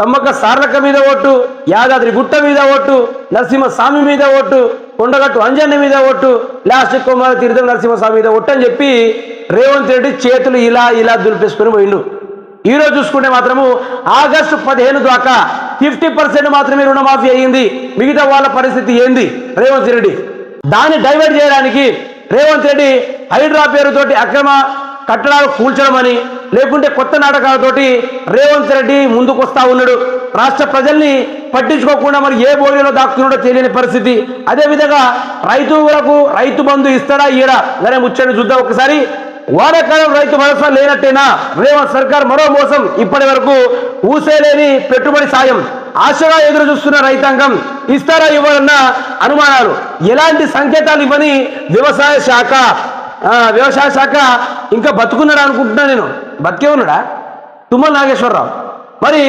సమ్మక్క సార్లక్క మీద ఓటు, యాదాద్రి గుట్ట మీద ఓటు, నరసింహస్వామి మీద ఓటు, కొండగట్టు అంజన్న మీద ఓటు, లాస్ట్ కుమార తీర్థం నరసింహస్వామి మీద ఓటు అని చెప్పి రేవంత్ రెడ్డి చేతులు ఇలా ఇలా దులిపేసుకొని పోయిండు. ఈరోజు చూసుకుంటే మాత్రము ఆగస్టు 15 దాకా 50% మాత్రమే రుణమాఫీ అయ్యింది. మిగతా వాళ్ళ పరిస్థితి ఏంది? రేవంత్ రెడ్డి దాన్ని డైవర్ట్ చేయడానికి రేవంత్ రెడ్డి హైడ్రా పేరుతోటి అక్రమ కట్టడాలు కూల్చడం అని, లేకుంటే కొత్త నాటకాలతోటి రేవంత్ రెడ్డి ముందుకు వస్తా ఉన్నాడు. రాష్ట్ర ప్రజల్ని పట్టించుకోకుండా మరి ఏ బోర్డులో దాక్కున్నాడో తెలియని పరిస్థితి. అదేవిధంగా రైతులకు రైతు బంధు ఇస్తాడా ఇయడా అనే ముచ్చని చూద్దాం ఒకసారి. వానాకాలం రైతు భరోసా లేనట్టేనా? రేవంత్ సర్కార్ మరో మోసం. ఇప్పటి వరకు ఊసేలేని పెట్టుబడి సాయం ఆశగా ఎదురు చూస్తున్న రైతాంగం ఇస్తారా ఇవ్వాలన్న అనుమానాలు. ఎలాంటి సంకేతాలు ఇవ్వని వ్యవసాయ శాఖ ఇంకా బతుకున్నాడు అనుకుంటున్నా నేను. బతికే ఉన్నాడా తుమ్మల నాగేశ్వరరావు? మరి